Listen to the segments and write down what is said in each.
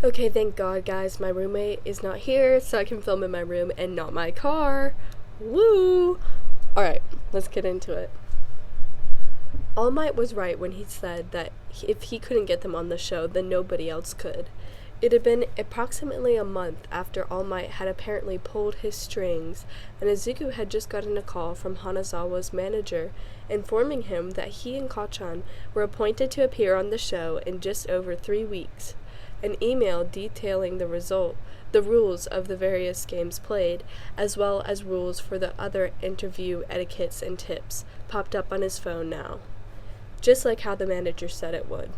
Okay, thank God, guys. My roommate is not here, so I can film in my room and not my car. Woo! Alright, let's get into it. All Might was right when he said that if he couldn't get them on the show, then nobody else could. It had been approximately a month after All Might had apparently pulled his strings, and Izuku had just gotten a call from Hanazawa's manager, informing him that he and Kachan were appointed to appear on the show in just over 3 weeks. An email detailing the rules of the various games played, as well as rules for the other interview etiquettes and tips, popped up on his phone now. Just like how the manager said it would.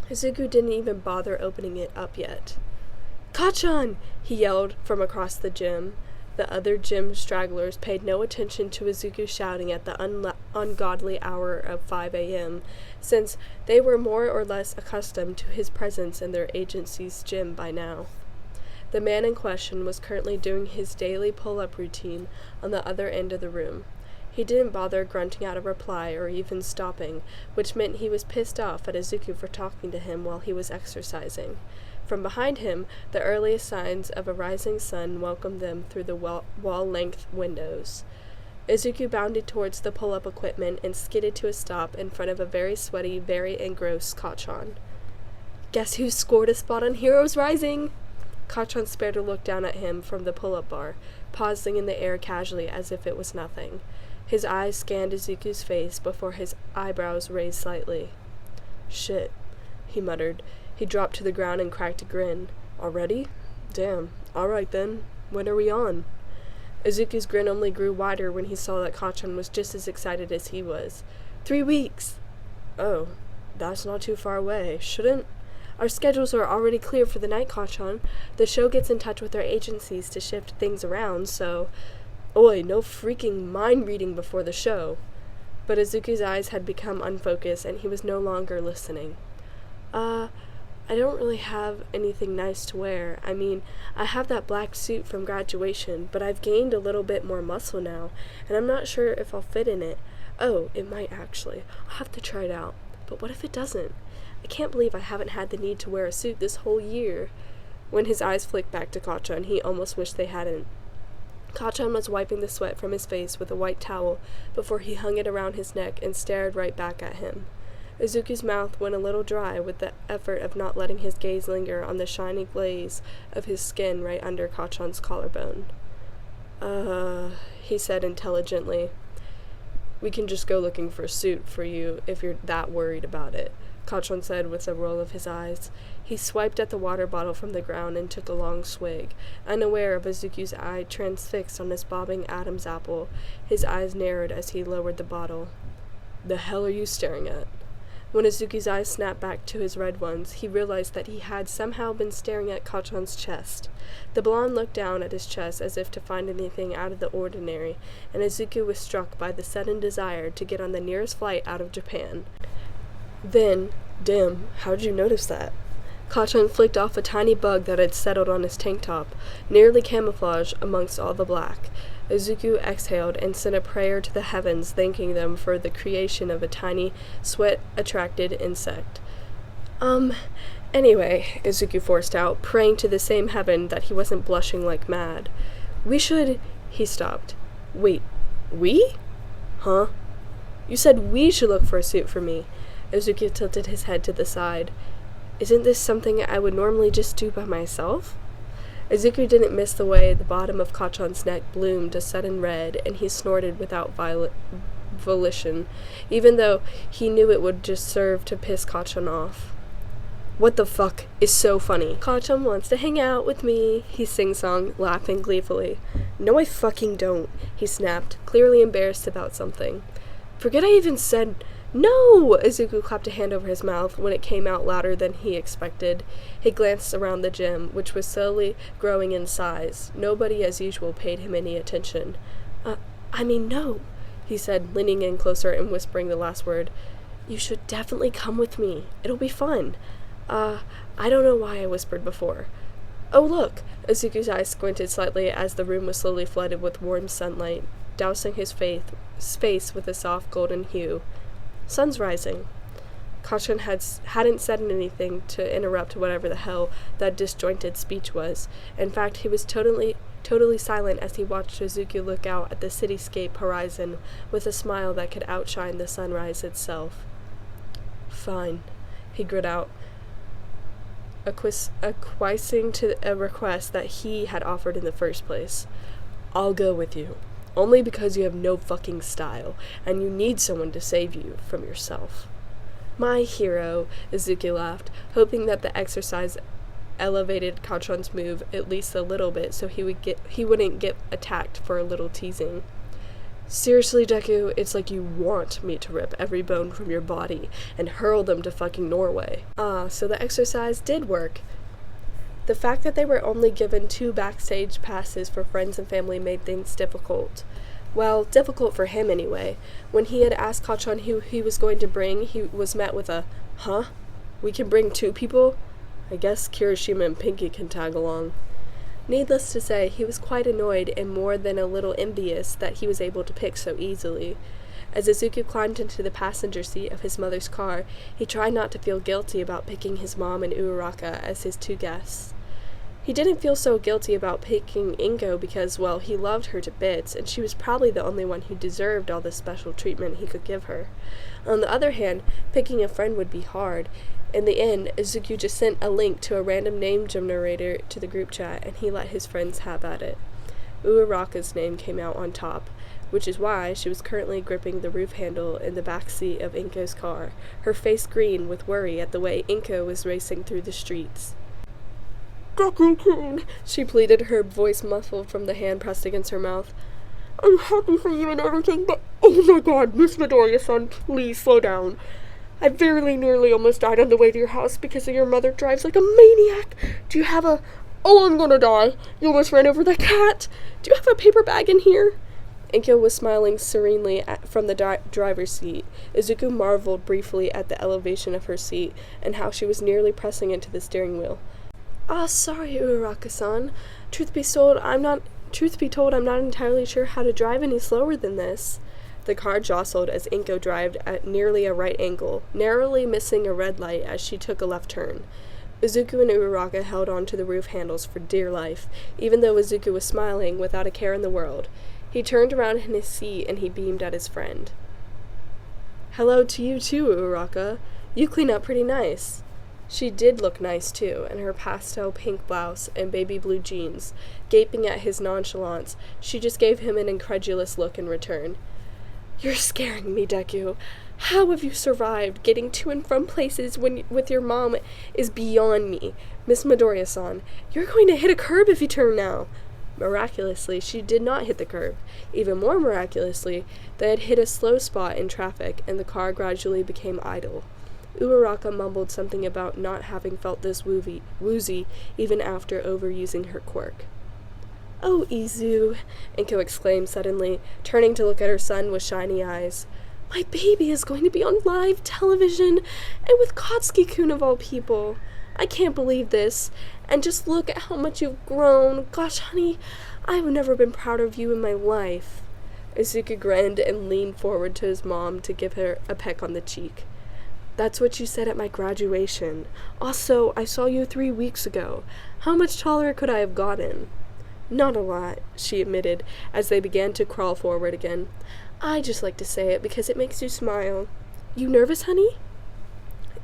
Izuku didn't even bother opening it up yet. "Kachan!" he yelled from across the gym. The other gym stragglers paid no attention to Izuku shouting at the ungodly hour of 5 a.m., since they were more or less accustomed to his presence in their agency's gym by now. The man in question was currently doing his daily pull-up routine on the other end of the room. He didn't bother grunting out a reply or even stopping, which meant he was pissed off at Izuku for talking to him while he was exercising. From behind him, the earliest signs of a rising sun welcomed them through the wall-length windows. Izuku bounded towards the pull-up equipment and skidded to a stop in front of a very sweaty, very engrossed Kachan. "Guess who scored a spot on Heroes Rising?" Kachan spared a look down at him from the pull-up bar, pausing in the air casually as if it was nothing. His eyes scanned Izuku's face before his eyebrows raised slightly. "Shit," he muttered. He dropped to the ground and cracked a grin. "Already? Damn. Alright then. When are we on?" Izuku's grin only grew wider when he saw that Kachan was just as excited as he was. 3 weeks! "Oh, that's not too far away. Shouldn't... Our schedules are already clear for the night, Kachan. The show gets in touch with our agencies to shift things around, so... Oi, no freaking mind reading before the show." But Izuku's eyes had become unfocused and he was no longer listening. I don't really have anything nice to wear. I mean, I have that black suit from graduation, but I've gained a little bit more muscle now, and I'm not sure if I'll fit in it. Oh, it might actually. I'll have to try it out. But what if it doesn't? I can't believe I haven't had the need to wear a suit this whole year." When his eyes flicked back to Kachan, he almost wished they hadn't. Kachan was wiping the sweat from his face with a white towel before he hung it around his neck and stared right back at him. Izuku's mouth went a little dry with the effort of not letting his gaze linger on the shiny glaze of his skin right under Kachan's collarbone. He said intelligently. "We can just go looking for a suit for you if you're that worried about it," Kachan said with a roll of his eyes. He swiped at the water bottle from the ground and took a long swig, unaware of Izuku's eye transfixed on his bobbing Adam's apple. His eyes narrowed as he lowered the bottle. "The hell are you staring at?" When Izuku's eyes snapped back to his red ones, he realized that he had somehow been staring at Kachan's chest. The blonde looked down at his chest as if to find anything out of the ordinary, and Izuku was struck by the sudden desire to get on the nearest flight out of Japan. Then, damn, how'd you notice that? Kachan flicked off a tiny bug that had settled on his tank top, nearly camouflaged amongst all the black. Izuku exhaled and sent a prayer to the heavens, thanking them for the creation of a tiny, sweat-attracted insect. Anyway, Izuku forced out, praying to the same heaven that he wasn't blushing like mad. "We should..." He stopped. "Wait, we? Huh? You said we should look for a suit for me." Izuku tilted his head to the side. "Isn't this something I would normally just do by myself?" Izuku didn't miss the way the bottom of Kachan's neck bloomed a sudden red, and he snorted without volition, even though he knew it would just serve to piss Kachan off. "What the fuck is so funny?" "Kachan wants to hang out with me," he sing-songed, laughing gleefully. "No, I fucking don't," he snapped, clearly embarrassed about something. "Forget I even said..." "No!" Izuku clapped a hand over his mouth when it came out louder than he expected. He glanced around the gym, which was slowly growing in size. Nobody, as usual, paid him any attention. No," he said, leaning in closer and whispering the last word. "You should definitely come with me. It'll be fun. I don't know why I whispered before." "Oh, look!" Izuku's eyes squinted slightly as the room was slowly flooded with warm sunlight, dousing his face with a soft golden hue. "Sun's rising." Kachan hadn't said anything to interrupt whatever the hell that disjointed speech was. In fact, he was totally silent as he watched Izuku look out at the cityscape horizon with a smile that could outshine the sunrise itself. Fine, he grit out, acquiescing to a request that he had offered in the first place. I'll go with you, only because you have no fucking style, and you need someone to save you from yourself. My hero, Izuku laughed, hoping that the exercise elevated Kachan's move at least a little bit so he wouldn't get attacked for a little teasing. Seriously, Deku, it's like you want me to rip every bone from your body and hurl them to fucking Norway. So the exercise did work. The fact that they were only given 2 backstage passes for friends and family made things difficult. Well, difficult for him anyway. When he had asked Kachan who he was going to bring, he was met with a, "Huh? We can bring 2 people? I guess Kirishima and Pinky can tag along." Needless to say, he was quite annoyed and more than a little envious that he was able to pick so easily. As Izuku climbed into the passenger seat of his mother's car, he tried not to feel guilty about picking his mom and Uraraka as his 2 guests. He didn't feel so guilty about picking Inko because, well, he loved her to bits, and she was probably the only one who deserved all the special treatment he could give her. On the other hand, picking a friend would be hard. In the end, Izuku just sent a link to a random name generator to the group chat, and he let his friends have at it. Uraraka's name came out on top, which is why she was currently gripping the roof handle in the back seat of Inko's car, her face green with worry at the way Inko was racing through the streets. "Deku-kun," she pleaded, her voice muffled from the hand pressed against her mouth. "I'm happy for you and everything, but oh my god, Miss Midoriya-san, please slow down. I very nearly almost died on the way to your house because your mother drives like a maniac. Do you have a... Oh, I'm gonna die. You almost ran over the cat. Do you have a paper bag in here?" Inko was smiling serenely from the driver's seat. Izuku marveled briefly at the elevation of her seat and how she was nearly pressing into the steering wheel. Sorry, Uraraka-san. Truth be told, I'm not entirely sure how to drive any slower than this." The car jostled as Inko drove at nearly a right angle, narrowly missing a red light as she took a left turn. Izuku and Uraraka held on to the roof handles for dear life, even though Izuku was smiling without a care in the world. He turned around in his seat and he beamed at his friend. "Hello to you too, Uraraka. You clean up pretty nice." She did look nice too, in her pastel pink blouse and baby blue jeans. Gaping at his nonchalance, she just gave him an incredulous look in return. "You're scaring me, Deku. How have you survived? Getting to and from places with your mom is beyond me. Miss Midoriya-san, you're going to hit a curb if you turn now." Miraculously, she did not hit the curb. Even more miraculously, they had hit a slow spot in traffic, and the car gradually became idle. Uraraka mumbled something about not having felt this woozy even after overusing her quirk. "Oh, Izu," Inko exclaimed suddenly, turning to look at her son with shiny eyes. "My baby is going to be on live television, and with Katsuki-kun of all people. I can't believe this, and just look at how much you've grown. Gosh, honey, I've never been prouder of you in my life." Izuku grinned and leaned forward to his mom to give her a peck on the cheek. "That's what you said at my graduation. Also, I saw you 3 weeks ago. How much taller could I have gotten?" "Not a lot," she admitted, as they began to crawl forward again. "I just like to say it because it makes you smile. You nervous, honey?"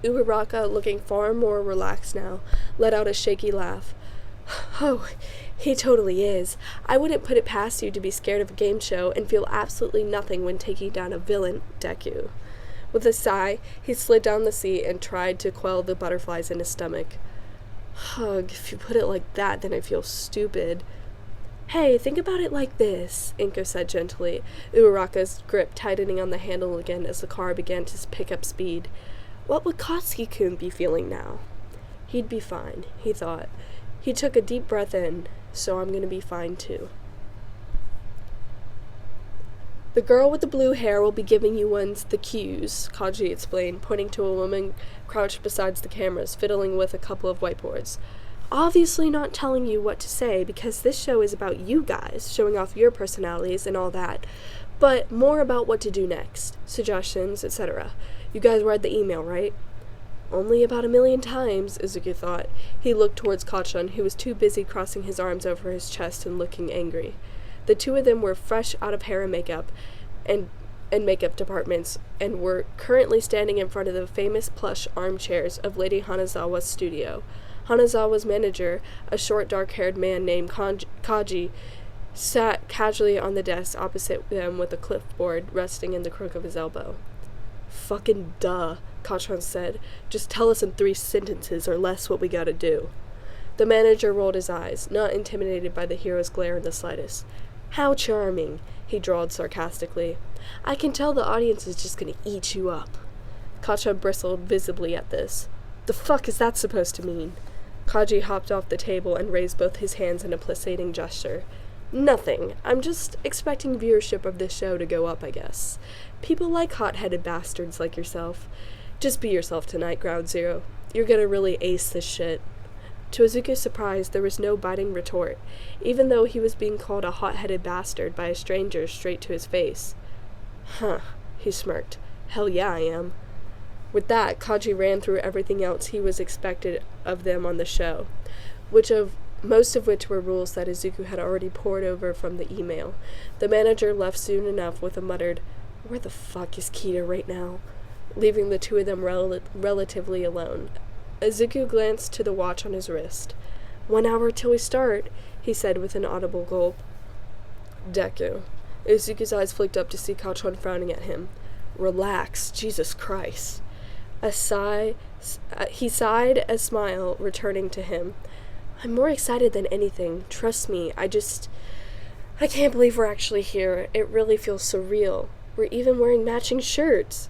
Uraraka, looking far more relaxed now, let out a shaky laugh. "Oh, he totally is. I wouldn't put it past you to be scared of a game show and feel absolutely nothing when taking down a villain, Deku." With a sigh, he slid down the seat and tried to quell the butterflies in his stomach. "Ugh, if you put it like that, then I feel stupid." "Hey, think about it like this," Inko said gently, Uraraka's grip tightening on the handle again as the car began to pick up speed. What would Katsuki-kun be feeling now? He'd be fine, he thought. He took a deep breath in, so I'm gonna be fine too. "The girl with the blue hair will be giving you the cues," Kaji explained, pointing to a woman crouched beside the cameras, fiddling with a couple of whiteboards. "Obviously not telling you what to say, because this show is about you guys, showing off your personalities and all that, but more about what to do next, suggestions, etc. You guys read the email, right?" Only about 1,000,000 times, Izuku thought. He looked towards Kachan, who was too busy crossing his arms over his chest and looking angry. The two of them were fresh out of hair and makeup and makeup departments, and were currently standing in front of the famous plush armchairs of Lady Hanazawa's studio. Hanazawa's manager, a short dark-haired man named Kaji, sat casually on the desk opposite them with a clipboard resting in the crook of his elbow. "Fucking duh," Kachan said. "Just tell us in 3 sentences or less what we gotta do." The manager rolled his eyes, not intimidated by the hero's glare in the slightest. "How charming," he drawled sarcastically. "I can tell the audience is just gonna eat you up." Kachan bristled visibly at this. "The fuck is that supposed to mean?" Kaji hopped off the table and raised both his hands in a placating gesture. "Nothing. I'm just expecting viewership of this show to go up, I guess. People like hot-headed bastards like yourself. Just be yourself tonight, Ground Zero. You're gonna really ace this shit." To Izuku's surprise, there was no biting retort, even though he was being called a hot-headed bastard by a stranger straight to his face. "Huh," he smirked. "Hell yeah, I am." With that, Kaji ran through everything else he was expected of them on the show, most of which were rules that Izuku had already pored over from the email. The manager left soon enough with a muttered, "Where the fuck is Kita right now?" leaving the two of them relatively alone. Izuku glanced to the watch on his wrist. 1 hour till we start," he said with an audible gulp. "Deku." Izuku's eyes flicked up to see Kachan frowning at him. "Relax, Jesus Christ." He sighed, a smile returning to him. "I'm more excited than anything. Trust me, I can't believe we're actually here. It really feels surreal. We're even wearing matching shirts."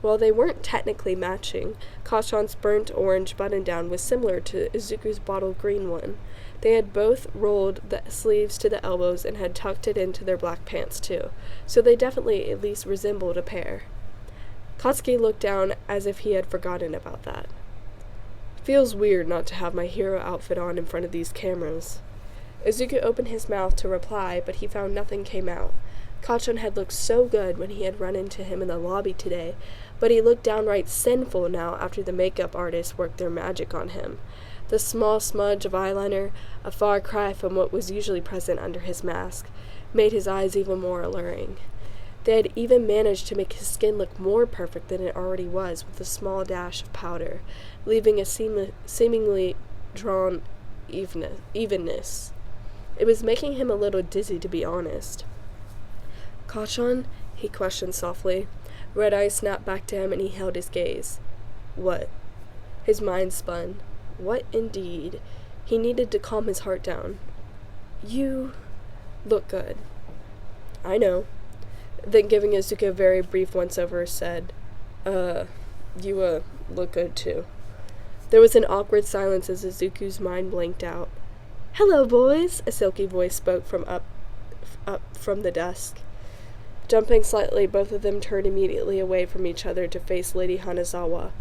While they weren't technically matching, Kachan's burnt orange button-down was similar to Izuku's bottle green one. They had both rolled the sleeves to the elbows and had tucked it into their black pants too, so they definitely at least resembled a pair. Katsuki looked down as if he had forgotten about that. "Feels weird not to have my hero outfit on in front of these cameras." Izuku opened his mouth to reply, but he found nothing came out. Kachan had looked so good when he had run into him in the lobby today, but he looked downright sinful now after the makeup artists worked their magic on him. The small smudge of eyeliner, a far cry from what was usually present under his mask, made his eyes even more alluring. They had even managed to make his skin look more perfect than it already was with a small dash of powder, leaving a seemingly drawn evenness. It was making him a little dizzy, to be honest. "Kachan?" he questioned softly. Red eyes snapped back to him and he held his gaze. "What?" His mind spun. What indeed? He needed to calm his heart down. "You look good." "I know." Then, giving Izuku a very brief once-over, said, you look good too." There was an awkward silence as Izuku's mind blanked out. "Hello, boys," a silky voice spoke from up from the desk. Jumping slightly, both of them turned immediately away from each other to face Lady Hanazawa.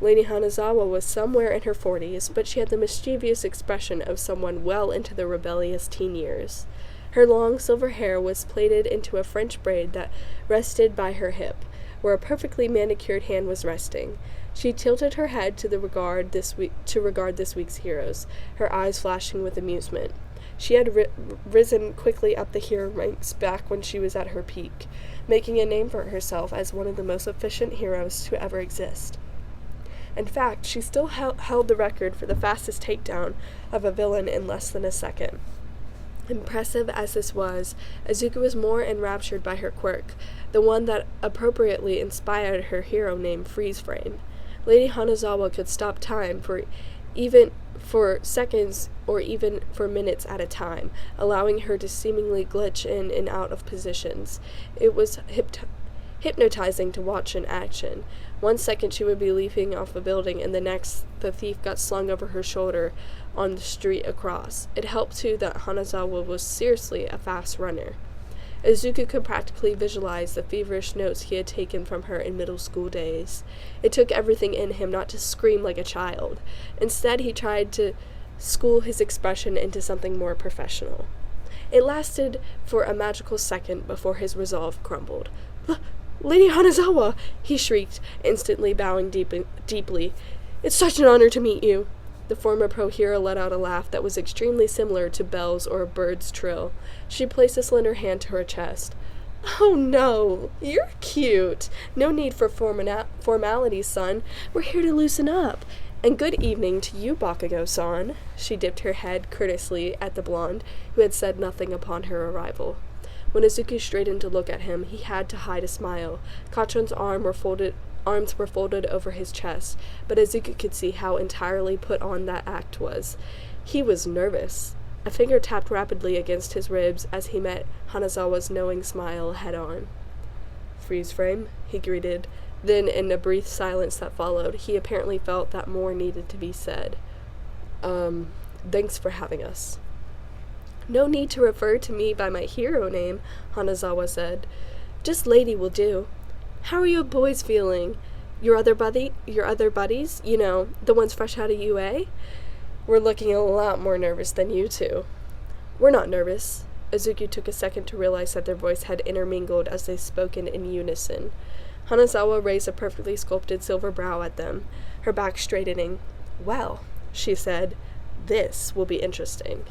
Lady Hanazawa was somewhere in her 40s, but she had the mischievous expression of someone well into the rebellious teen years. Her long silver hair was plaited into a French braid that rested by her hip, where a perfectly manicured hand was resting. She tilted her head to regard this week's heroes, her eyes flashing with amusement. She had risen quickly up the hero ranks back when she was at her peak, making a name for herself as one of the most efficient heroes to ever exist. In fact, she still held the record for the fastest takedown of a villain in less than a second. Impressive as this was, Izuku was more enraptured by her quirk, the one that appropriately inspired her hero named Freeze Frame. Lady Hanazawa could stop time for seconds or even for minutes at a time, allowing her to seemingly glitch in and out of positions. It was hypnotizing to watch in action. 1 second she would be leaping off a building, and the next the thief got slung over her shoulder on the street across. It helped too that Hanazawa was seriously a fast runner. Izuku could practically visualize the feverish notes he had taken from her in middle school days. It took everything in him not to scream like a child. Instead, he tried to school his expression into something more professional. It lasted for a magical second before his resolve crumbled. "Lady Hanazawa!" he shrieked, instantly bowing deeply. It's such an honor to meet you. The former pro hero let out a laugh that was extremely similar to bells or a bird's trill. She placed a slender hand to her chest. Oh no, you're cute. No need for formalities, son. We're here to loosen up. And good evening to you, Bakugo-san. She dipped her head courteously at the blonde, who had said nothing upon her arrival. When Izuku straightened to look at him, he had to hide a smile. Kachon's arms were folded over his chest, but Izuku could see how entirely put on that act was. He was nervous. A finger tapped rapidly against his ribs as he met Hanazawa's knowing smile head-on. Freeze frame, he greeted. Then, in a brief silence that followed, he apparently felt that more needed to be said. Thanks for having us. No need to refer to me by my hero name, Hanazawa said. Just lady will do. How are you boys feeling? Your other buddies? You know, the ones fresh out of UA? We're looking a lot more nervous than you two. We're not nervous. Izuku took a second to realize that their voice had intermingled as they spoke in unison. Hanazawa raised a perfectly sculpted silver brow at them, her back straightening. Well, she said, this will be interesting.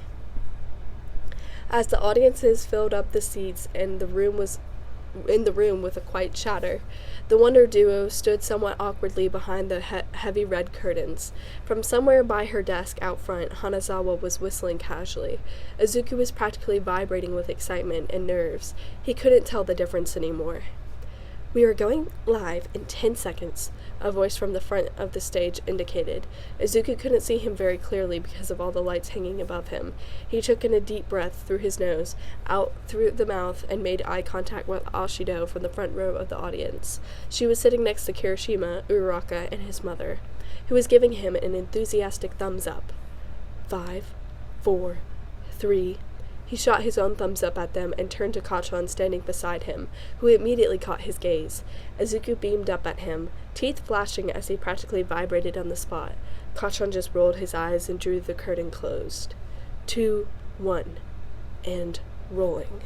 As the audiences filled up the seats and the room with a quiet chatter, the Wonder Duo stood somewhat awkwardly behind the heavy red curtains. From somewhere by her desk out front, Hanazawa was whistling casually. Izuku was practically vibrating with excitement and nerves. He couldn't tell the difference anymore. We are going live in 10 seconds, a voice from the front of the stage indicated. Izuku couldn't see him very clearly because of all the lights hanging above him. He took in a deep breath through his nose, out through the mouth, and made eye contact with Ashido from the front row of the audience. She was sitting next to Kirishima, Uraraka, and his mother, who was giving him an enthusiastic thumbs up. 5, 4, 3... He shot his own thumbs up at them and turned to Kachon standing beside him, who immediately caught his gaze. Izuku beamed up at him, teeth flashing as he practically vibrated on the spot. Kachon just rolled his eyes and drew the curtain closed. 2, 1, and rolling.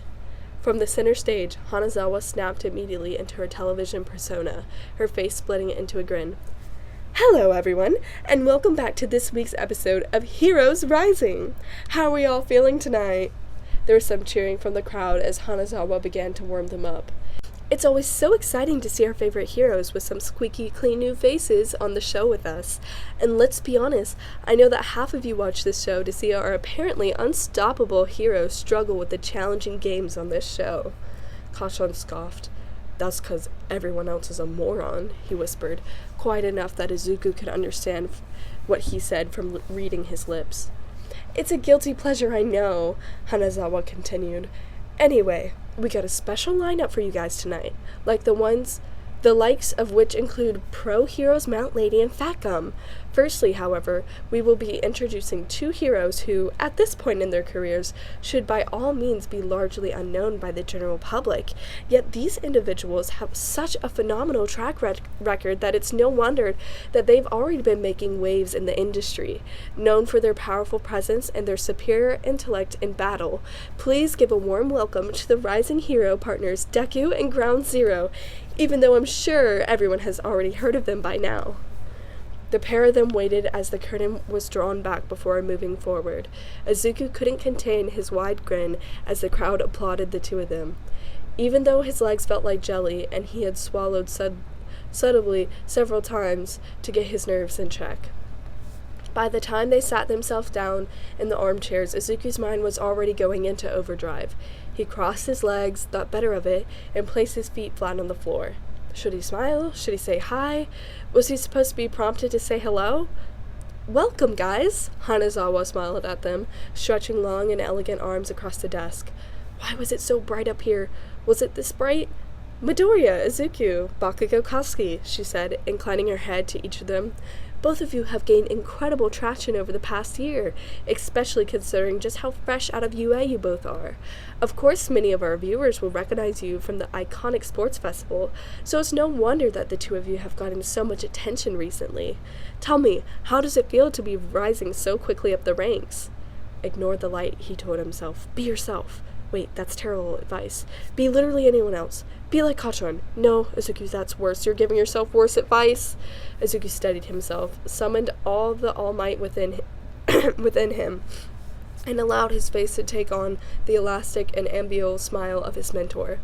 From the center stage, Hanazawa snapped immediately into her television persona, her face splitting into a grin. Hello, everyone, and welcome back to this week's episode of Heroes Rising. How are we all feeling tonight? There was some cheering from the crowd as Hanazawa began to warm them up. It's always so exciting to see our favorite heroes with some squeaky clean new faces on the show with us. And let's be honest, I know that half of you watch this show to see our apparently unstoppable heroes struggle with the challenging games on this show. Kachon scoffed. That's 'cause everyone else is a moron, he whispered, quiet enough that Izuku could understand what he said from reading his lips. It's a guilty pleasure, I know, Hanazawa continued. Anyway, we got a special lineup for you guys tonight, like the likes of which include pro heroes Mount Lady and Fat Gum. Firstly, however, we will be introducing two heroes who, at this point in their careers, should by all means be largely unknown by the general public. Yet these individuals have such a phenomenal track record that it's no wonder that they've already been making waves in the industry. Known for their powerful presence and their superior intellect in battle, please give a warm welcome to the rising hero partners Deku and Ground Zero, even though I'm sure everyone has already heard of them by now. The pair of them waited as the curtain was drawn back before moving forward. Izuku couldn't contain his wide grin as the crowd applauded the two of them. Even though his legs felt like jelly and he had swallowed subtly several times to get his nerves in check. By the time they sat themselves down in the armchairs, Izuku's mind was already going into overdrive. He crossed his legs, thought better of it, and placed his feet flat on the floor. Should he smile? Should he say hi? Was he supposed to be prompted to say hello? Welcome, guys! Hanazawa smiled at them, stretching long and elegant arms across the desk. Why was it so bright up here? Was it this bright? Midoriya, Izuku, Bakugo Katsuki, she said, inclining her head to each of them. Both of you have gained incredible traction over the past year, especially considering just how fresh out of UA you both are. Of course, many of our viewers will recognize you from the iconic sports festival, so it's no wonder that the two of you have gotten so much attention recently. Tell me, how does it feel to be rising so quickly up the ranks? Ignore the light, he told himself. Be yourself. Wait, that's terrible advice. Be literally anyone else. Be like Kachan. No, Izuku, that's worse. You're giving yourself worse advice. Izuku steadied himself, summoned all the all might within him, and allowed his face to take on the elastic and ambivalent smile of his mentor.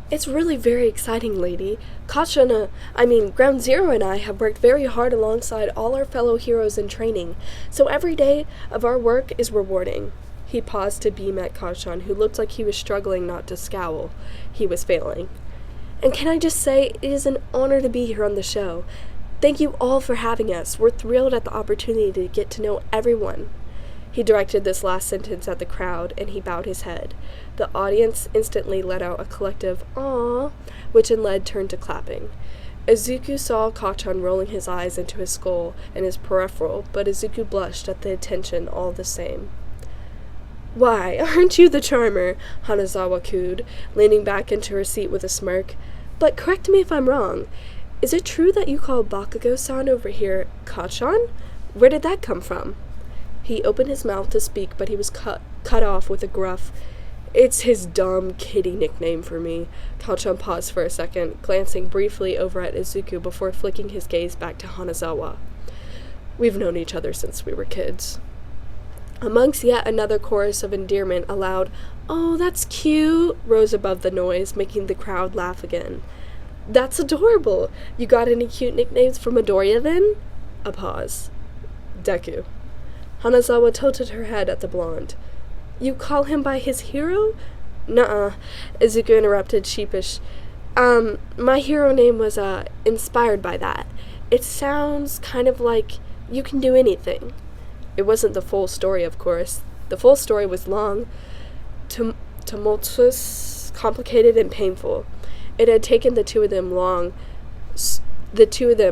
It's really very exciting, lady. Ground Zero and I have worked very hard alongside all our fellow heroes in training, so every day of our work is rewarding. He paused to beam at Kachan, who looked like he was struggling not to scowl. He was failing. And can I just say, it is an honor to be here on the show. Thank you all for having us. We're thrilled at the opportunity to get to know everyone. He directed this last sentence at the crowd, and he bowed his head. The audience instantly let out a collective "aww," which in lead turned to clapping. Izuku saw Kachan rolling his eyes into his skull and his peripheral, but Izuku blushed at the attention all the same. Why, aren't you the charmer? Hanazawa cooed, leaning back into her seat with a smirk. But correct me if I'm wrong. Is it true that you call Bakugo-san over here Kachan? Where did that come from? He opened his mouth to speak, but he was cut off with a gruff, "It's his dumb kitty nickname for me." Kachan paused for a second, glancing briefly over at Izuku before flicking his gaze back to Hanazawa. We've known each other since we were kids. Amongst yet another chorus of endearment, a loud, "Oh, that's cute," rose above the noise, making the crowd laugh again. "That's adorable. You got any cute nicknames for Midoriya, then?" A pause. "Deku." Hanazawa tilted her head at the blonde. "You call him by his hero?" "Nuh-uh," Izuku interrupted, sheepish. My hero name was, inspired by that. It sounds kind of like you can do anything." It wasn't the full story, of course. The full story was long, tumultuous, complicated, and painful. It had taken the two of them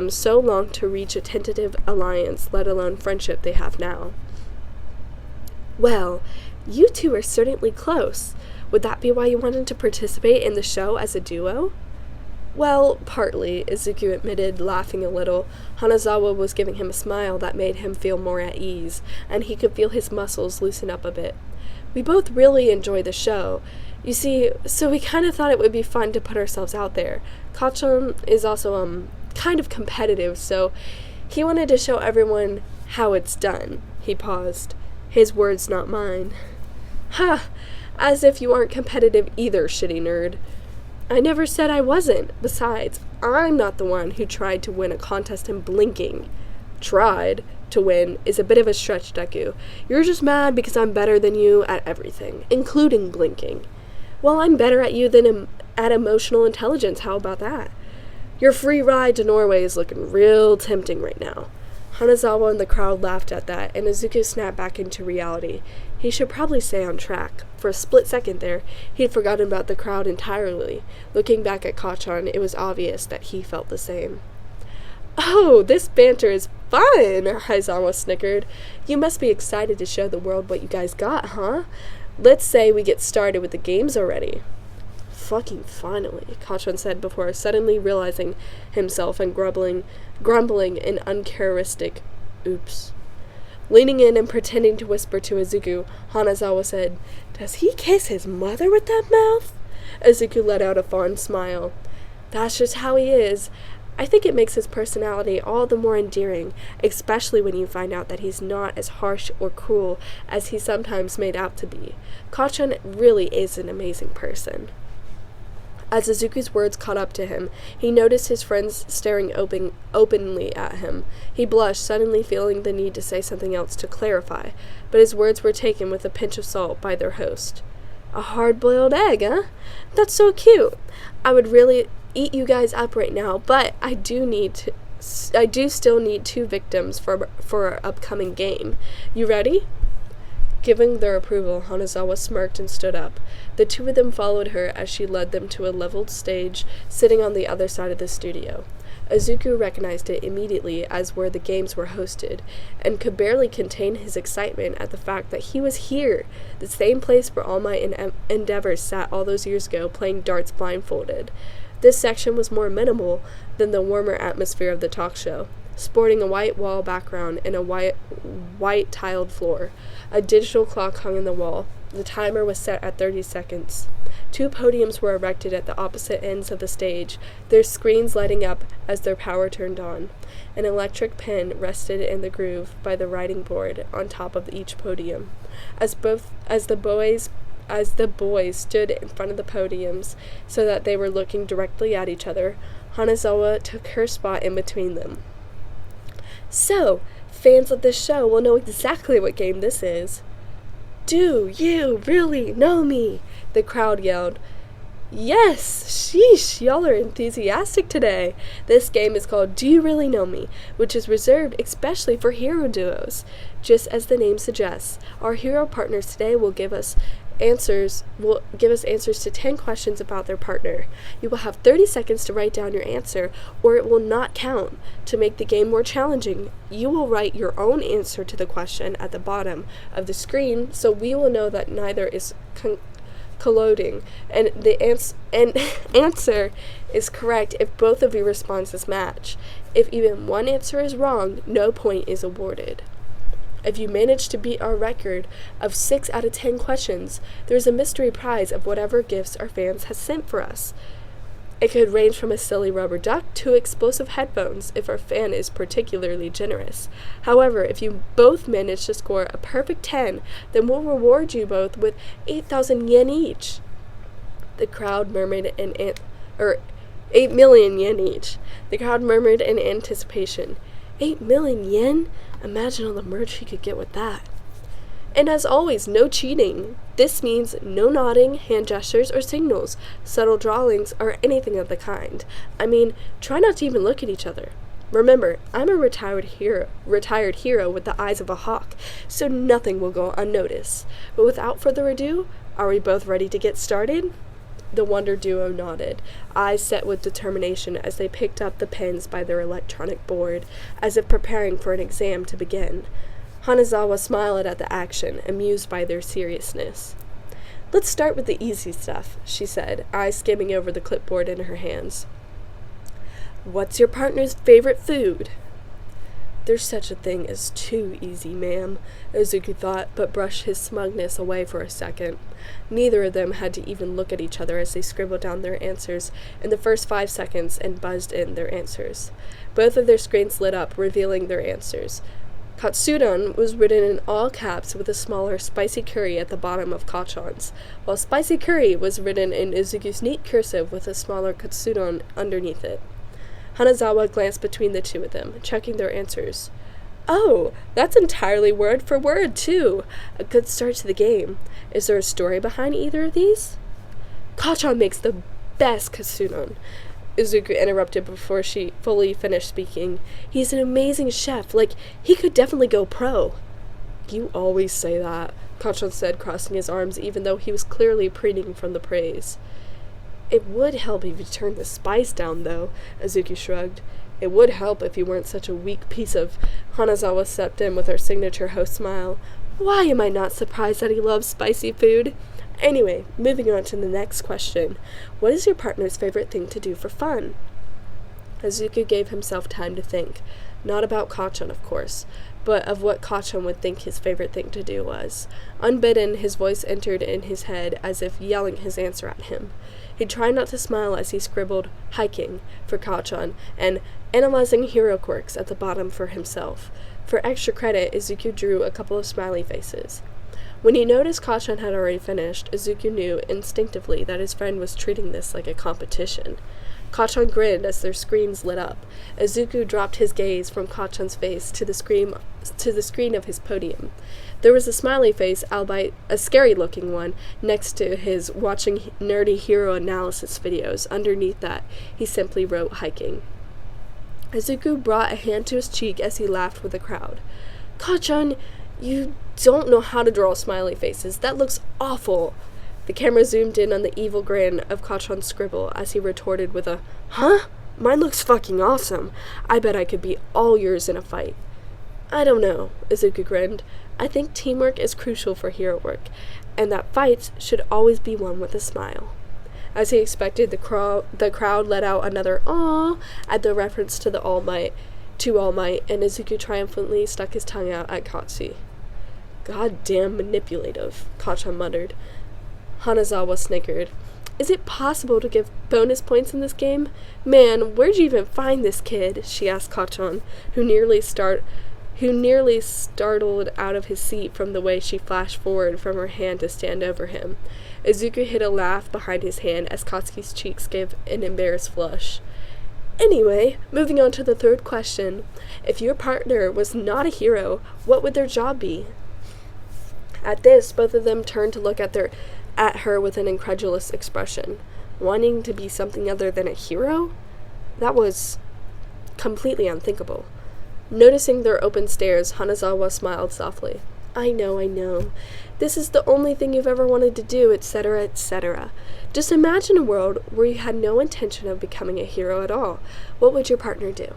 so long to reach a tentative alliance, let alone friendship they have now. Well, you two are certainly close. Would that be why you wanted to participate in the show as a duo? Well, partly, Izuku admitted, laughing a little. Hanazawa was giving him a smile that made him feel more at ease, and he could feel his muscles loosen up a bit. We both really enjoy the show. You see, so we kind of thought it would be fun to put ourselves out there. Kachan is also, kind of competitive, so he wanted to show everyone how it's done. He paused. His words, not mine. Ha! As if you aren't competitive either, shitty nerd. I never said I wasn't. Besides, I'm not the one who tried to win a contest in blinking. Tried to win is a bit of a stretch, Deku. You're just mad because I'm better than you at everything, including blinking. Well, I'm better at you than at emotional intelligence. How about that? Your free ride to Norway is looking real tempting right now. Hanazawa and the crowd laughed at that, and Izuku snapped back into reality. He should probably stay on track. For a split second there, he'd forgotten about the crowd entirely. Looking back at Kachan, it was obvious that he felt the same. Oh, this banter is fun, Hanazawa snickered. You must be excited to show the world what you guys got, huh? Let's say we get started with the games already. Fucking finally, Kachan said before suddenly realizing himself and grumbling in uncharacteristic oops. Leaning in and pretending to whisper to Izuku, Hanazawa said, Does he kiss his mother with that mouth? Izuku let out a fond smile. That's just how he is. I think it makes his personality all the more endearing, especially when you find out that he's not as harsh or cruel as he's sometimes made out to be. Kachan really is an amazing person. As Izuku's words caught up to him, he noticed his friends staring openly at him. He blushed, suddenly feeling the need to say something else to clarify, but his words were taken with a pinch of salt by their host. A hard-boiled egg, huh? That's so cute. I would really eat you guys up right now, but I do still need 2 victims for our upcoming game. You ready? Giving their approval, Hanazawa smirked and stood up. The two of them followed her as she led them to a leveled stage sitting on the other side of the studio. Izuku recognized it immediately as where the games were hosted, and could barely contain his excitement at the fact that he was here, the same place where All Might and Endeavor sat all those years ago playing darts blindfolded. This section was more minimal than the warmer atmosphere of the talk show, sporting a white wall background and a white tiled floor. A digital clock hung on the wall, The timer was set at 30 seconds. 2 podiums were erected at the opposite ends of the stage, their screens lighting up as their power turned on. An electric pen rested in the groove by the writing board on top of each podium. As the boys stood in front of the podiums so that they were looking directly at each other, Hanazawa took her spot in between them. So, fans of this show will know exactly what game this is. Do you really know me? The crowd yelled. Yes! Sheesh! Y'all are enthusiastic today. This game is called Do You Really Know Me, which is reserved especially for hero duos. Just as the name suggests, our hero partners today will give us answers to 10 questions about their partner. You will have 30 seconds to write down your answer, or it will not count. To make the game more challenging, you will write your own answer to the question at the bottom of the screen, so we will know that neither is colluding, and the answer is correct if both of your responses match. If even one answer is wrong, no point is awarded. If you manage to beat our record of 6 out of 10 questions, there is a mystery prize of whatever gifts our fans have sent for us. It could range from a silly rubber duck to explosive headphones if our fan is particularly generous. However, if you both manage to score a perfect 10, then we'll reward you both with 8,000 yen each. The crowd murmured 8 million yen each. The crowd murmured in anticipation. 8 million yen? Imagine all the merch he could get with that. And as always, no cheating. This means no nodding, hand gestures, or signals, subtle drawings, or anything of the kind. I mean, try not to even look at each other. Remember, I'm a retired hero with the eyes of a hawk, so nothing will go unnoticed. But without further ado, are we both ready to get started? The Wonder Duo nodded, eyes set with determination as they picked up the pens by their electronic board, as if preparing for an exam to begin. Hanazawa smiled at the action, amused by their seriousness. Let's start with the easy stuff, she said, eyes skimming over the clipboard in her hands. What's your partner's favorite food? There's such a thing as too easy, ma'am, Izuku thought, but brushed his smugness away for a second. Neither of them had to even look at each other as they scribbled down their answers in the first 5 seconds and buzzed in their answers. Both of their screens lit up, revealing their answers. Katsudon was written in all caps with a smaller spicy curry at the bottom of Kachan's, while spicy curry was written in Izuku's neat cursive with a smaller katsudon underneath it. Hanazawa glanced between the two of them, checking their answers. Oh, that's entirely word for word, too. A good start to the game. Is there a story behind either of these? Kachan makes the best katsudon, Izuku interrupted before she fully finished speaking. He's an amazing chef. He could definitely go pro. You always say that, Kachan said, crossing his arms, even though he was clearly preening from the praise. It would help if you turned the spice down, though, Izuku shrugged. It would help if you weren't such a weak piece of... Hanazawa stepped in with her signature host smile. Why am I not surprised that he loves spicy food? Anyway, moving on to the next question. What is your partner's favorite thing to do for fun? Izuku gave himself time to think. Not about Kachan, of course, but of what Kachan would think his favorite thing to do was. Unbidden, his voice entered in his head as if yelling his answer at him. He tried not to smile as he scribbled hiking for Kachan and analyzing hero quirks at the bottom for himself. For extra credit, Izuku drew a couple of smiley faces. When he noticed Kachan had already finished, Izuku knew instinctively that his friend was treating this like a competition. Kachan grinned as their screens lit up. Izuku dropped his gaze from Kachan's face to the screen of his podium. There was a smiley face, albeit a scary-looking one, next to his watching nerdy hero analysis videos. Underneath that, he simply wrote hiking. Izuku brought a hand to his cheek as he laughed with the crowd. Kachan, you don't know how to draw smiley faces. That looks awful. The camera zoomed in on the evil grin of Kachan's scribble as he retorted with a, Huh? Mine looks fucking awesome. I bet I could beat all yours in a fight. I don't know, Izuku grinned. I think teamwork is crucial for hero work, and that fights should always be won with a smile. As he expected, the crowd let out another "Aw" at the reference to All Might, and Izuku triumphantly stuck his tongue out at Katsu. "Goddamn manipulative," Kachan muttered. Hanazawa snickered. "Is it possible to give bonus points in this game? Man, where'd you even find this kid?" she asked Kachan, who nearly startled out of his seat from the way she flashed forward from her hand to stand over him. Izuku hid a laugh behind his hand as Katsuki's cheeks gave an embarrassed flush. "Anyway, moving on to the third question. If your partner was not a hero, what would their job be?" At this, both of them turned to look at her with an incredulous expression. Wanting to be something other than a hero? That was completely unthinkable. Noticing their open stares, Hanazawa smiled softly. I know. This is the only thing you've ever wanted to do, etc., etc. Just imagine a world where you had no intention of becoming a hero at all. What would your partner do?"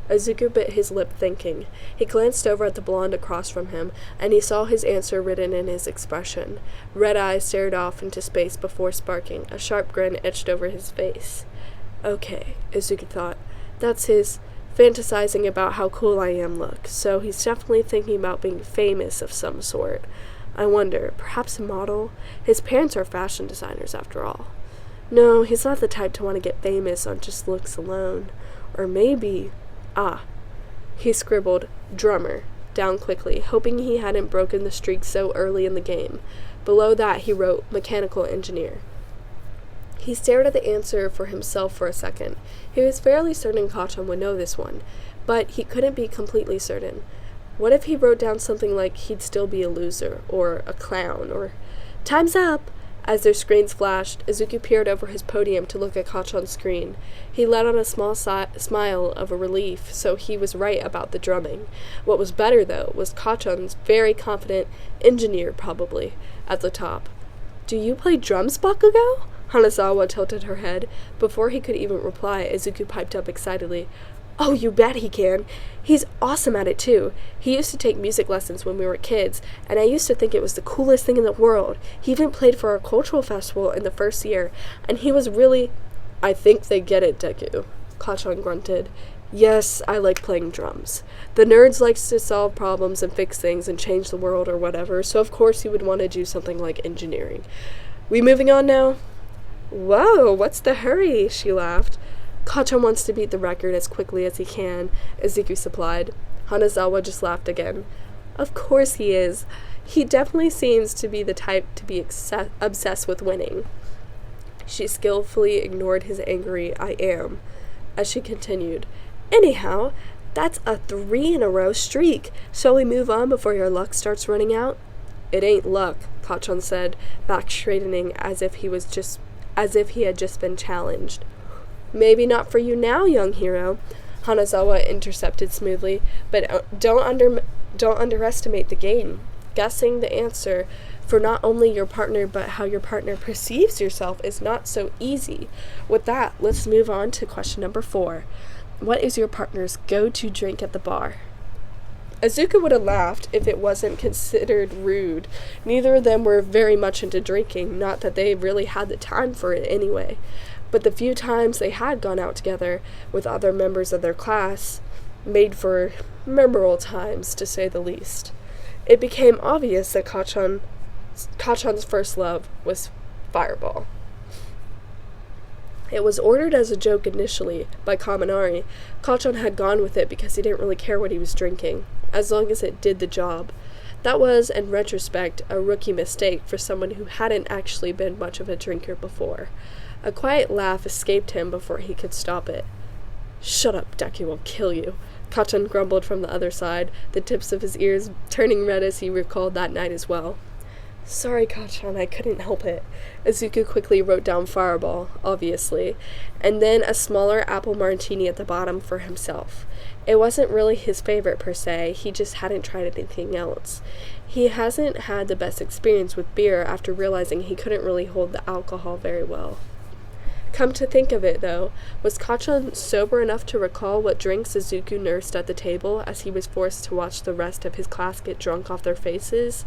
Izuku bit his lip thinking. He glanced over at the blonde across from him, and he saw his answer written in his expression. Red eyes stared off into space before sparking. A sharp grin etched over his face. Okay, Izuku thought. That's his fantasizing about how cool I am look, so he's definitely thinking about being famous of some sort. I wonder, perhaps a model? His parents are fashion designers after all. No, he's not the type to want to get famous on just looks alone. Or maybe... He scribbled, drummer, down quickly, hoping he hadn't broken the streak so early in the game. Below that he wrote, mechanical engineer. He stared at the answer for himself for a second. He was fairly certain Kachan would know this one, but he couldn't be completely certain. What if he wrote down something like he'd still be a loser, or a clown, or... Time's up! As their screens flashed, Izuku peered over his podium to look at Kachan's screen. He let out a small smile of relief, so he was right about the drumming. What was better, though, was Kachan's very confident engineer, probably, at the top. Do you play drums, Bakugo? Hanazawa tilted her head. Before he could even reply, Izuku piped up excitedly. Oh, you bet he can. He's awesome at it, too. He used to take music lessons when we were kids, and I used to think it was the coolest thing in the world. He even played for our cultural festival in the first year, and he was really... I think they get it, Deku, Kachan grunted. Yes, I like playing drums. The nerds likes to solve problems and fix things and change the world or whatever, so of course he would want to do something like engineering. We moving on now? Whoa, what's the hurry? She laughed. Kachan wants to beat the record as quickly as he can, Izuku supplied. Hanazawa just laughed again. Of course he is. He definitely seems to be the type to be obsessed with winning. She skillfully ignored his angry I am, as she continued. Anyhow, that's a 3-in-a-row streak. Shall we move on before your luck starts running out? It ain't luck, Kachan said, back straightening as if he had just been challenged. Maybe not for you now, young hero, Hanazawa intercepted smoothly, but don't underestimate the game. Guessing the answer for not only your partner but how your partner perceives yourself is not so easy. With that, let's move on to question number 4. What is your partner's go-to drink at the bar? Izuku would have laughed if it wasn't considered rude. Neither of them were very much into drinking, not that they really had the time for it anyway. But the few times they had gone out together with other members of their class made for memorable times, to say the least. It became obvious that Kachan's first love was Fireball. It was ordered as a joke initially by Kaminari. Kachan had gone with it because he didn't really care what he was drinking, as long as it did the job. That was, in retrospect, a rookie mistake for someone who hadn't actually been much of a drinker before. A quiet laugh escaped him before he could stop it. Shut up, Deku will kill you, Kachan grumbled from the other side, the tips of his ears turning red as he recalled that night as well. Sorry, Kachan, I couldn't help it. Izuku quickly wrote down Fireball, obviously, and then a smaller apple martini at the bottom for himself. It wasn't really his favorite per se, he just hadn't tried anything else. He hasn't had the best experience with beer after realizing he couldn't really hold the alcohol very well. Come to think of it, though, was Kachan sober enough to recall what drinks Izuku nursed at the table as he was forced to watch the rest of his class get drunk off their faces?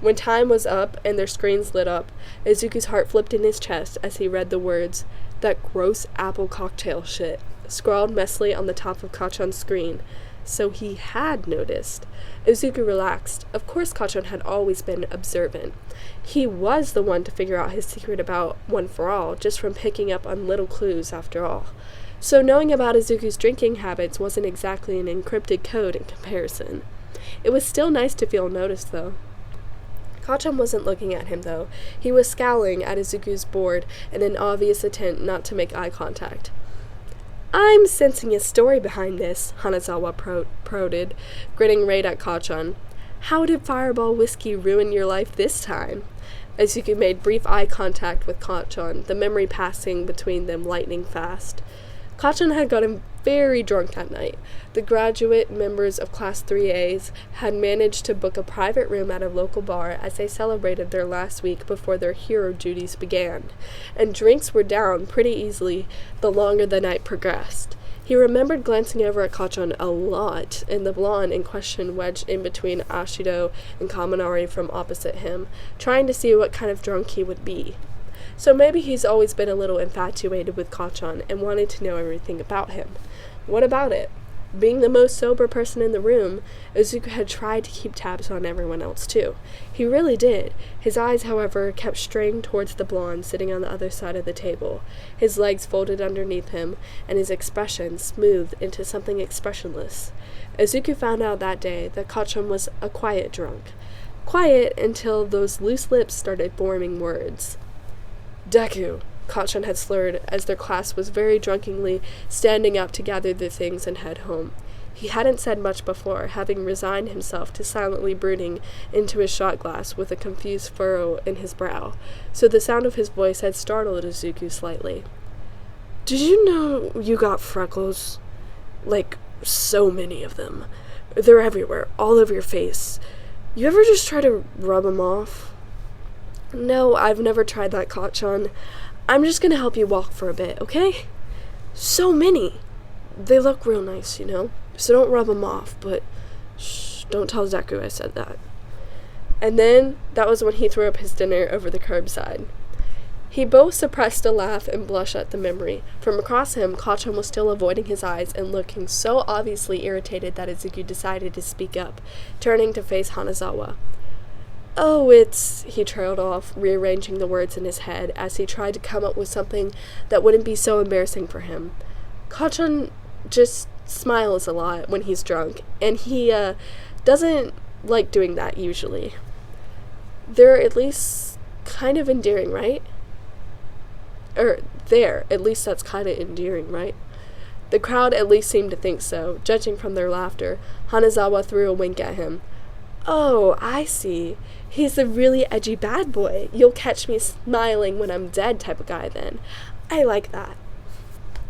When time was up and their screens lit up, Izuku's heart flipped in his chest as he read the words, "That gross apple cocktail shit," scrawled messily on the top of Kachan's screen. so he had noticed. Izuku relaxed. Of course Kachon had always been observant. He was the one to figure out his secret about One for All, just from picking up on little clues after all. So knowing about Izuku's drinking habits wasn't exactly an encrypted code in comparison. It was still nice to feel noticed, though. Kachon wasn't looking at him, though. He was scowling at Izuku's board in an obvious attempt not to make eye contact. "I'm sensing a story behind this," Hanazawa prodded, grinning right at Kachon. "How did Fireball Whiskey ruin your life this time?" Izuku made brief eye contact with Kachon, the memory passing between them lightning fast. Kachon had gotten very drunk that night. The graduate members of Class 3As had managed to book a private room at a local bar as they celebrated their last week before their hero duties began, and drinks were down pretty easily the longer the night progressed. He remembered glancing over at Kachon a lot, and the blonde in question wedged in between Ashido and Kaminari from opposite him, trying to see what kind of drunk he would be. So maybe he's always been a little infatuated with Kachon and wanted to know everything about him. What about it? Being the most sober person in the room, Izuku had tried to keep tabs on everyone else too. He really did. His eyes, however, kept straying towards the blonde sitting on the other side of the table, his legs folded underneath him, and his expression smoothed into something expressionless. Izuku found out that day that Kachon was a quiet drunk. Quiet until those loose lips started forming words. "Deku," Kachon had slurred as their class was very drunkenly standing up to gather their things and head home. He hadn't said much before, having resigned himself to silently brooding into his shot glass with a confused furrow in his brow, so the sound of his voice had startled Izuku slightly. "Did you know you got freckles? Like, so many of them. They're everywhere, all over your face. You ever just try to rub them off?" "No, I've never tried that, Kachon. I'm just gonna help you walk for a bit, okay? So many. They look real nice, you know? So don't rub them off, but shh, don't tell Deku I said that." And then, that was when he threw up his dinner over the curbside. He both suppressed a laugh and blush at the memory. From across him, Kachon was still avoiding his eyes and looking so obviously irritated that Izuku decided to speak up, turning to face Hanazawa. "Oh, he trailed off, rearranging the words in his head as he tried to come up with something that wouldn't be so embarrassing for him. Kachon just smiles a lot when he's drunk, and he doesn't like doing that usually. They're at least kind of endearing, right? At least that's kind of endearing, right?" The crowd at least seemed to think so, judging from their laughter. Hanazawa threw a wink at him. "Oh, I see. He's a really edgy bad boy. You'll catch me smiling when I'm dead type of guy then. I like that."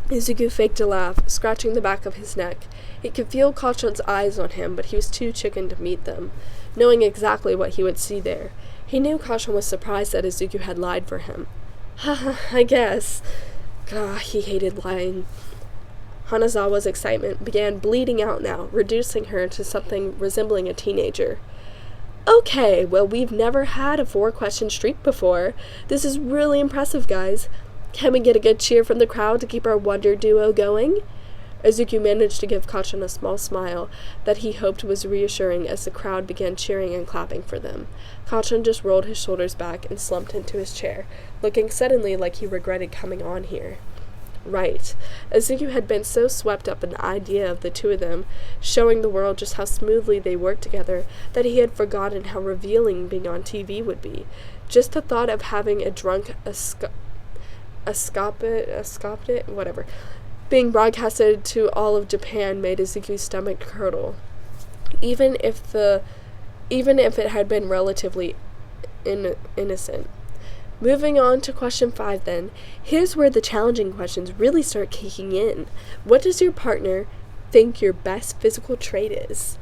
Izuku faked a laugh, scratching the back of his neck. He could feel Kachon's eyes on him, but he was too chicken to meet them, knowing exactly what he would see there. He knew Kachon was surprised that Izuku had lied for him. "Haha, I guess." God, he hated lying. Hanazawa's excitement began bleeding out now, reducing her to something resembling a teenager. "Okay, well, we've never had a 4-question streak before. This is really impressive, guys. Can we get a good cheer from the crowd to keep our wonder duo going?" Izuku managed to give Kachon a small smile that he hoped was reassuring as the crowd began cheering and clapping for them. Kachon just rolled his shoulders back and slumped into his chair, looking suddenly like he regretted coming on here. Right. Izuku had been so swept up in the idea of the two of them, showing the world just how smoothly they worked together, that he had forgotten how revealing being on TV would be. Just the thought of having a drunk whatever, being broadcasted to all of Japan made Izuku's stomach curdle. Even if it had been relatively innocent. Moving on to question 5 then. Here's where the challenging questions really start kicking in. What does your partner think your best physical trait is?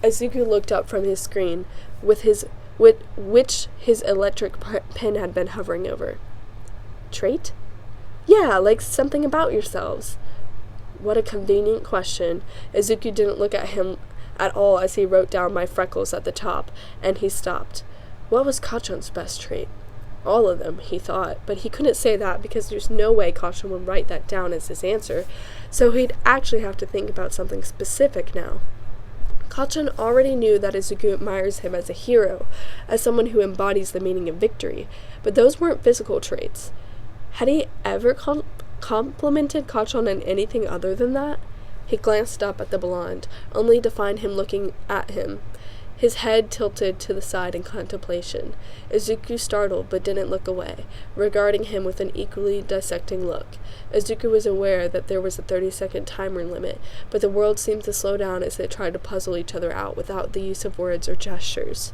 Izuku looked up from his screen, which his electric pen had been hovering over. Trait? Yeah, like something about yourselves. What a convenient question. Izuku didn't look at him at all as he wrote down my freckles at the top, and he stopped. What was Kachon's best trait? All of them, he thought, but he couldn't say that because there's no way Kacchan would write that down as his answer, so he'd actually have to think about something specific now. Kacchan already knew that Izuku admires him as a hero, as someone who embodies the meaning of victory, but those weren't physical traits. Had he ever complimented Kacchan on anything other than that? He glanced up at the blonde, only to find him looking at him, his head tilted to the side in contemplation. Izuku startled but didn't look away, regarding him with an equally dissecting look. Izuku was aware that there was a 30-second timer limit, but the world seemed to slow down as they tried to puzzle each other out without the use of words or gestures.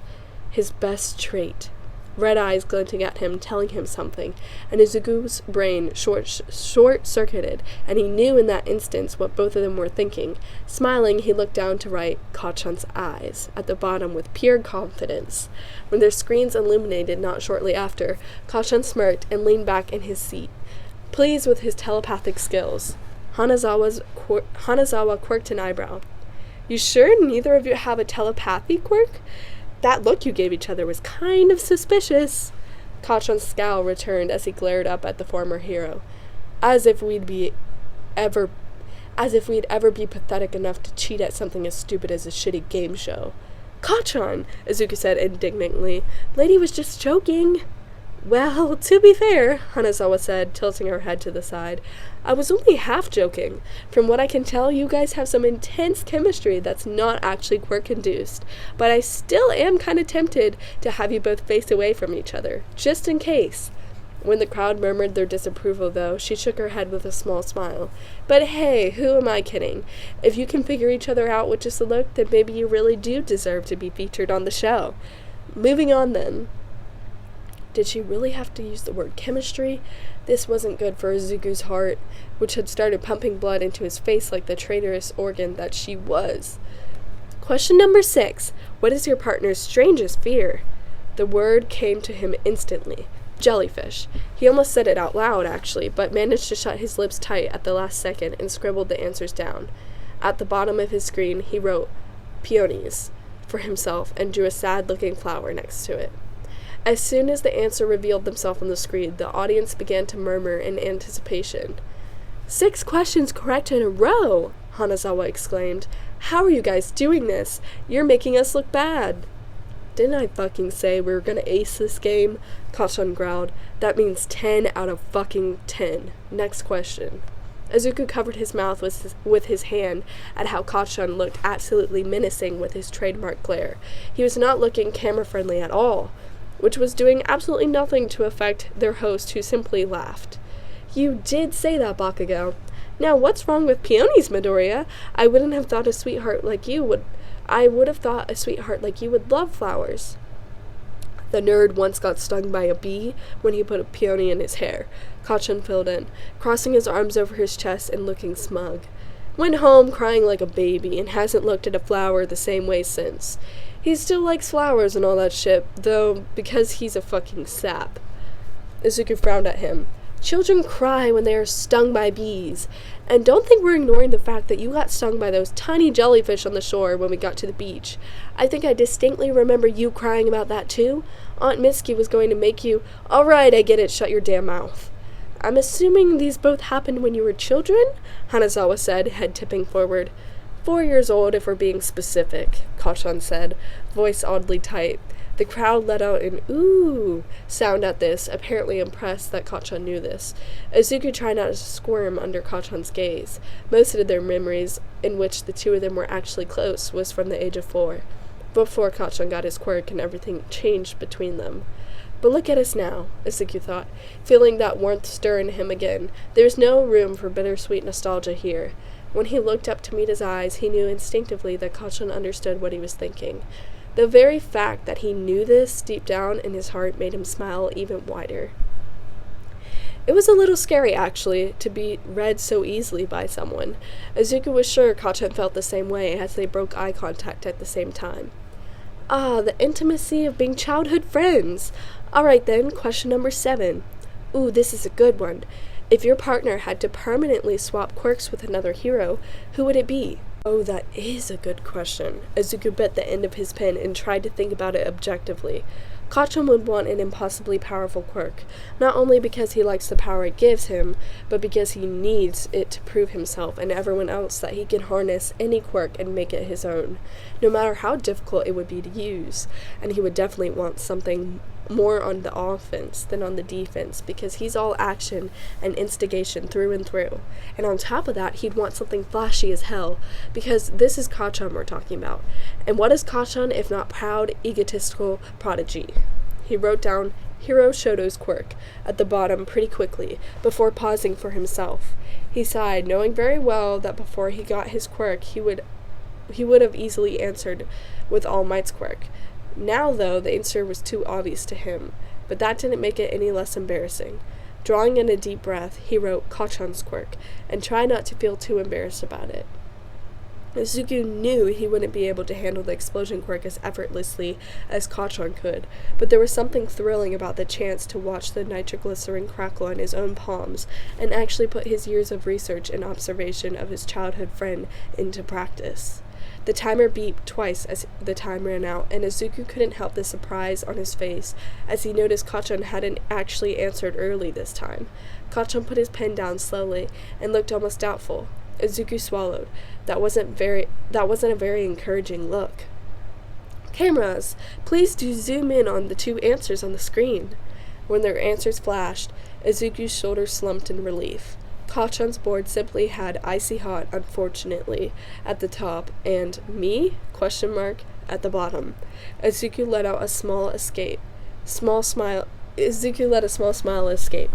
His best trait. Red eyes glinting at him, telling him something, and Izuku's brain short-circuited, and he knew in that instance what both of them were thinking. Smiling, he looked down to write Kacchan's eyes, at the bottom with pure confidence. When their screens illuminated not shortly after, Kacchan smirked and leaned back in his seat, pleased with his telepathic skills. Hanazawa quirked an eyebrow. "You sure neither of you have a telepathy quirk? That look you gave each other was kind of suspicious." Kacchan's scowl returned as he glared up at the former hero. As if we'd ever be pathetic enough to cheat at something as stupid as a shitty game show. "Kacchan!" Izuku said indignantly. "Lady was just joking." "Well, to be fair," Hanazawa said, tilting her head to the side, "I was only half joking. From what I can tell, you guys have some intense chemistry that's not actually quirk-induced, but I still am kind of tempted to have you both face away from each other, just in case." When the crowd murmured their disapproval, though, she shook her head with a small smile. "But hey, who am I kidding? If you can figure each other out with just a look, then maybe you really do deserve to be featured on the show. Moving on, then." Did she really have to use the word chemistry? This wasn't good for Izuku's heart, which had started pumping blood into his face like the traitorous organ that she was. Question number 6. What is your partner's strangest fear? The word came to him instantly. Jellyfish. He almost said it out loud, actually, but managed to shut his lips tight at the last second and scribbled the answers down. At the bottom of his screen, he wrote peonies for himself and drew a sad-looking flower next to it. As soon as the answer revealed themselves on the screen, the audience began to murmur in anticipation. 6 questions correct in a row! Hanazawa exclaimed. "How are you guys doing this? You're making us look bad." "Didn't I fucking say we were gonna ace this game?" Kacchan growled. "That means 10 out of fucking 10. Next question." Izuku covered his mouth with his hand at how Kacchan looked absolutely menacing with his trademark glare. He was not looking camera-friendly at all, which was doing absolutely nothing to affect their host, who simply laughed. "You did say that, Bakugo. Now, what's wrong with peonies, Midoriya? I would have thought a sweetheart like you would love flowers." "The nerd once got stung by a bee when he put a peony in his hair," Kacchan filled in, crossing his arms over his chest and looking smug. "Went home crying like a baby and hasn't looked at a flower the same way since. He still likes flowers and all that shit, though, because he's a fucking sap." Izuku frowned at him. "Children cry when they are stung by bees. And don't think we're ignoring the fact that you got stung by those tiny jellyfish on the shore when we got to the beach. I think I distinctly remember you crying about that too. Aunt Mitsuki was going to make you— All right, I get it, shut your damn mouth." "I'm assuming these both happened when you were children?" Hanazawa said, head tipping forward. 4 years old, if we're being specific," Kacchan said, voice oddly tight. The crowd let out an "ooh" sound at this, apparently impressed that Kacchan knew this. Izuku tried not to squirm under Kacchan's gaze. Most of their memories, in which the two of them were actually close, was from the age of 4, before Kacchan got his quirk and everything changed between them. But look at us now, Izuku thought, feeling that warmth stir in him again. There's no room for bittersweet nostalgia here. When he looked up to meet his eyes, he knew instinctively that Kacchan understood what he was thinking. The very fact that he knew this deep down in his heart made him smile even wider. It was a little scary, actually, to be read so easily by someone. Izuku was sure Kacchan felt the same way as they broke eye contact at the same time. Ah, the intimacy of being childhood friends! Alright then, question number 7. Ooh, this is a good one. If your partner had to permanently swap quirks with another hero, who would it be? Oh, that is a good question. Izuku bit the end of his pen and tried to think about it objectively. Kachan would want an impossibly powerful quirk, not only because he likes the power it gives him, but because he needs it to prove himself and everyone else that he can harness any quirk and make it his own, no matter how difficult it would be to use, and he would definitely want something more on the offense than on the defense, because he's all action and instigation through and through. And on top of that, he'd want something flashy as hell, because this is Kachan we're talking about. And what is Kachan if not proud, egotistical prodigy? He wrote down Hiro Shoto's quirk at the bottom pretty quickly, before pausing for himself. He sighed, knowing very well that before he got his quirk, he would have easily answered with All Might's quirk. Now, though, the answer was too obvious to him, but that didn't make it any less embarrassing. Drawing in a deep breath, he wrote Kachan's quirk, and tried not to feel too embarrassed about it. Izuku knew he wouldn't be able to handle the explosion quirk as effortlessly as Kachan could, but there was something thrilling about the chance to watch the nitroglycerin crackle on his own palms, and actually put his years of research and observation of his childhood friend into practice. The timer beeped twice as the time ran out, and Izuku couldn't help the surprise on his face as he noticed Kachan hadn't actually answered early this time. Kachan put his pen down slowly and looked almost doubtful. Izuku swallowed. That wasn't a very encouraging look. Cameras, please do zoom in on the two answers on the screen. When their answers flashed, Izuku's shoulders slumped in relief. Kachan's board simply had icy hot, unfortunately, at the top, and me? ? At the bottom. Izuku let a small smile escape.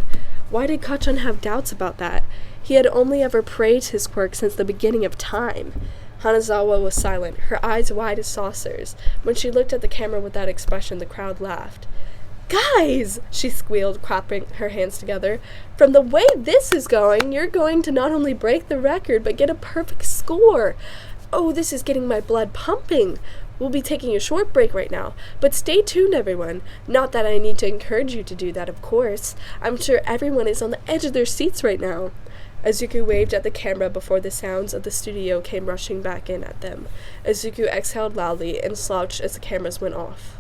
Why did Kachan have doubts about that? He had only ever praised his quirk since the beginning of time. Hanazawa was silent, her eyes wide as saucers. When she looked at the camera with that expression, the crowd laughed. Guys, she squealed, clapping her hands together. From the way this is going, you're going to not only break the record, but get a perfect score. Oh, this is getting my blood pumping. We'll be taking a short break right now, but stay tuned, everyone. Not that I need to encourage you to do that, of course. I'm sure everyone is on the edge of their seats right now. Izuku waved at the camera before the sounds of the studio came rushing back in at them. Izuku exhaled loudly and slouched as the cameras went off.